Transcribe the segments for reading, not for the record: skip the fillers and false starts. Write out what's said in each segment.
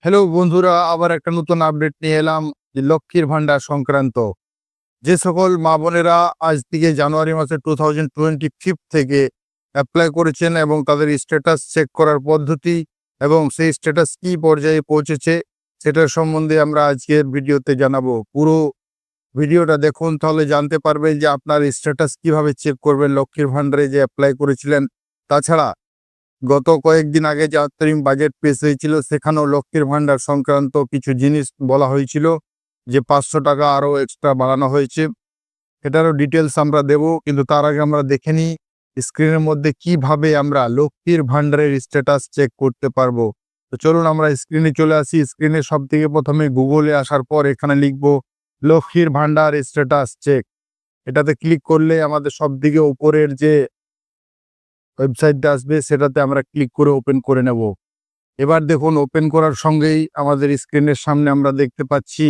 Hello বন্ধুরা, আবার একটা নতুন আপডেট নিয়ে এলাম যে লক্ষ্মীর ভান্ডার সংক্রান্ত। যে সকল মা বোনেরা আজ থেকে জানুয়ারি মাসের 2025 থেকে অ্যাপ্লাই করেছেন এবং তাদের স্ট্যাটাস চেক করার পদ্ধতি এবং সেই স্ট্যাটাস কি পর্যায়ে পৌঁছেছে সেটার সম্বন্ধে আমরা আজকের ভিডিওতে জানাবো। পুরো ভিডিওটা দেখুন, তাহলে জানতে পারবেন যে আপনার স্ট্যাটাস কিভাবে চেক করবেন লক্ষ্মীর ভান্ডারে যে অ্যাপ্লাই করেছিলেন। তাছাড়া গত কয়েকদিন আগে যে অন্তরিম বাজেট পেশ হয়েছিল সেখানেও লক্ষ্মীর ভান্ডার সংক্রান্ত কিছু জিনিস বলা হয়েছিল যে 500 টাকা আরও এক্সট্রা বাড়ানো হয়েছে। এটারও ডিটেলস আমরা দেব, কিন্তু তার আগে আমরা দেখে নিই স্ক্রিনের মধ্যে কিভাবে আমরা লক্ষ্মীর ভান্ডারের স্ট্যাটাস চেক করতে পারবো। তো চলুন আমরা স্ক্রিনে চলে আসি। স্ক্রিনে সব থেকে প্রথমে গুগলে আসার পর এখানে লিখবো লক্ষ্মীর ভান্ডার স্ট্যাটাস চেক। এটাতে ক্লিক করলে আমাদের সব দিকে উপরের যে ওয়েবসাইটটা আসবে সেটাতে আমরা ক্লিক করে ওপেন করে নেব। এবার দেখুন, ওপেন করার সঙ্গেই আমাদের স্ক্রিনের সামনে আমরা দেখতে পাচ্ছি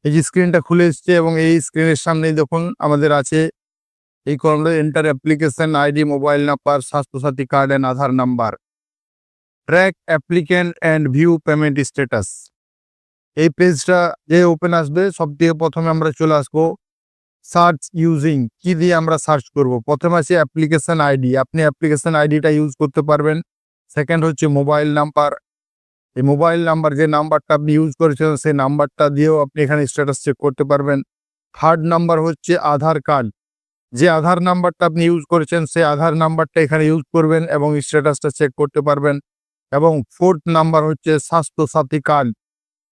এই যে স্ক্রিনটা খুলে এসছে এবং এই স্ক্রিনের সামনেই দেখুন আমাদের আছে এই কলমে enter application ID, mobile number, Swasthya Sathi card and Aadhaar number, track applicant and view payment status. এই পেজটা যে ওপেন আসবে সব থেকে প্রথমে আমরা চলে আসবো সার্চ ইউজিং, কি দিয়ে আমরা সার্চ করব। প্রথমে আছে অ্যাপ্লিকেশন আইডি, আপনি অ্যাপ্লিকেশন আইডিটা ইউজ করতে পারবেন। সেকেন্ড হচ্ছে মোবাইল নাম্বার, এই মোবাইল নাম্বার যে নাম্বারটা আপনি ইউজ করেছেন সেই নাম্বারটা দিয়েও আপনি এখানে স্ট্যাটাস চেক করতে পারবেন। থার্ড নাম্বার হচ্ছে আধার কার্ড, যে আধার নাম্বারটা আপনি ইউজ করেছেন সেই আধার নাম্বারটা এখানে ইউজ করবেন এবং স্ট্যাটাসটা চেক করতে পারবেন। এবং ফোর্থ নাম্বার হচ্ছে স্বাস্থ্যসাথী কার্ড,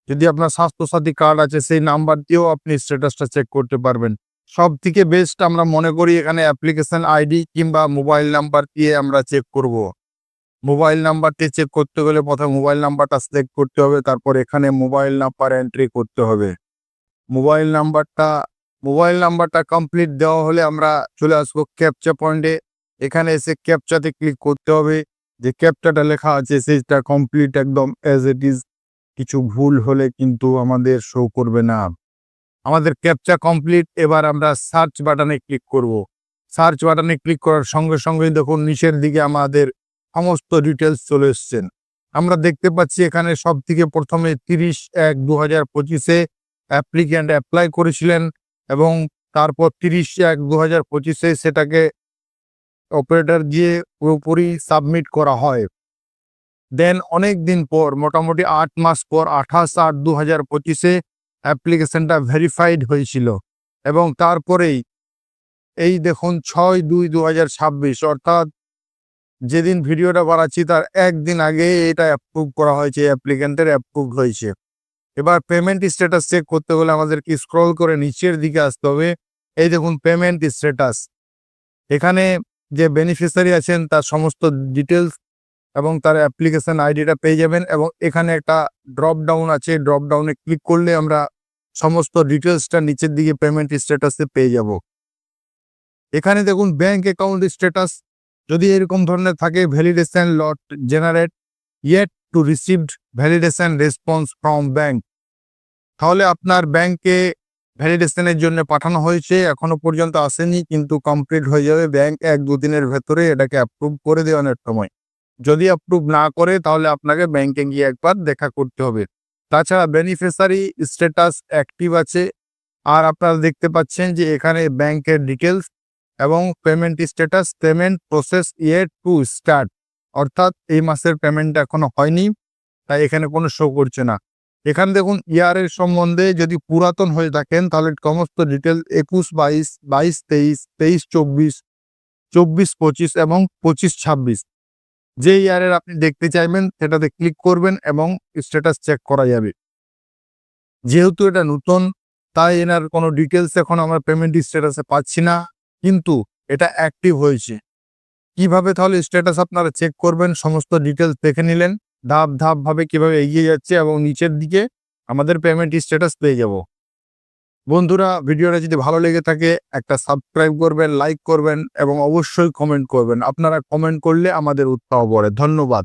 যদি আপনার স্বাস্থ্যসাথী কার্ড আছে সেই নাম্বার দিয়েও আপনি স্ট্যাটাসটা চেক করতে পারবেন। সব থেকে বেস্ট আমরা মনে করি এখানে অ্যাপ্লিকেশন আইডি কিংবা মোবাইল নাম্বার দিয়ে আমরা চেক করব। মোবাইল নাম্বারটি চেক করতে গেলে প্রথমে মোবাইল নাম্বারটা সিলেক্ট করতে হবে, তারপর এখানে মোবাইল নাম্বার এন্ট্রি করতে হবে। মোবাইল নাম্বারটা কমপ্লিট দেওয়া হলে আমরা চলে আসবো ক্যাপচা পয়েন্টে। এখানে এসে ক্যাপচাতে ক্লিক করতে হবে, যে ক্যাপচাটা লেখা আছে সেটা কমপ্লিট একদম অ্যাজ ইট ইজ। কিছু ভুল হলে কিন্তু আমাদের শো করবে না। আমাদের ক্যাপচা কমপ্লিট। এবার আমরা সার্চ বাটনে ক্লিক করব। সার্চ বাটনে ক্লিক করার সঙ্গে সঙ্গেই দেখুন নিচের দিকে আমাদের সমস্ত ডিটেলস চলে এসছেন। আমরা দেখতে পাচ্ছি এখানে সব থেকে প্রথমে 30/1/2025 অ্যাপ্লিক্যান্ট অ্যাপ্লাই করেছিলেন এবং তারপর 30/1/2025 সেটাকে অপারেটর দিয়ে পুরোপুরি সাবমিট করা হয়। দেন অনেক দিন পর, মোটামুটি 8 মাস পর 28/8/2025 অ্যাপ্লিকেশনটা ভেরিফাইড হয়েছিল এবং তারপরেই এই দেখুন 6/2/2026 অর্থাৎ যেদিন ভিডিওটা বানাচ্ছি তার একদিন আগে এটা অ্যাপ্রুভ করা হয়েছে, অ্যাপ্লিকেন্টের অ্যাপ্রুভ হয়েছে। এবার পেমেন্ট স্ট্যাটাস চেক করতে হলে আমাদেরকে স্ক্রল করে নিচের দিকে আসতে হবে। এই দেখুন পেমেন্ট স্ট্যাটাস, এখানে যে বেনিফিশিয়ারি আছেন তার সমস্ত ডিটেলস এবং তার অ্যাপ্লিকেশন আইডিটা পেয়ে যাবেন এবং এখানে একটা ড্রপ ডাউন আছে, ড্রপ ডাউনে ক্লিক করলে আমরা সমস্ত ডিটেলসটা নিচের দিকে পেমেন্ট স্ট্যাটাসে পেয়ে যাব। এখানে দেখুন ব্যাংক অ্যাকাউন্ট স্ট্যাটাস, যদি এরকম ধরনের থাকে validation lot generate yet two received validation response from bank, তাহলে আপনার ব্যাংকে ভ্যালিডেশনের জন্য পাঠানো হয়েছে, এখনো পর্যন্ত আসেনি কিন্তু কমপ্লিট হয়ে যাবে ব্যাংক 1-2 দিনের ভেতরে এটাকে অ্যাপ্রুভ করে দেওয়ার সময়। যদি অ্যাপ্রুভ না করে তাহলে আপনাকে ব্যাংকে গিয়ে একবার দেখা করতে হবে। তাছাড়া বেনিফিশিয়ারি স্ট্যাটাস অ্যাক্টিভ আছে। আর আপনারা দেখতে পাচ্ছেন যে এখানে ব্যাংকের ডিটেলস এবং payment status, payment process yet to start, অর্থাৎ এই মাসের পেমেন্ট এখনো হয়নি তাই এখানে কোনো শো করছে না। এখানে দেখুন ইয়ারের সম্বন্ধে যদি পুরাতন হয়ে থাকেন তাহলে সমস্ত ডিটেল 21-22, 22-23, 23-24, 24-25 এবং 25-26 যে ইয়ারের আপনি দেখতে চাইবেন সেটাতে ক্লিক করবেন এবং স্ট্যাটাস চেক করা যাবে। যেহেতু এটা নতুন তাই এনার কোনো ডিটেলস এখন আমরা পেমেন্ট স্ট্যাটাসে পাচ্ছি না, কিন্তু এটা অ্যাক্টিভ হয়েছে। কিভাবে তাহলে স্ট্যাটাস আপনারা চেক করবেন সমস্ত ডিটেলস দেখে নিলেন, ধাপ ধাপ ভাবে কিভাবে এগিয়ে যাচ্ছে এবং নিচের দিকে আমাদের পেমেন্ট স্ট্যাটাস পেয়ে যাব। বন্ধুরা, ভিডিওটা যদি ভালো লেগে থাকে একটা সাবস্ক্রাইব করবেন, লাইক করবেন এবং অবশ্যই কমেন্ট করবেন। আপনারা কমেন্ট করলে আমাদের উৎসাহ বাড়ে। ধন্যবাদ।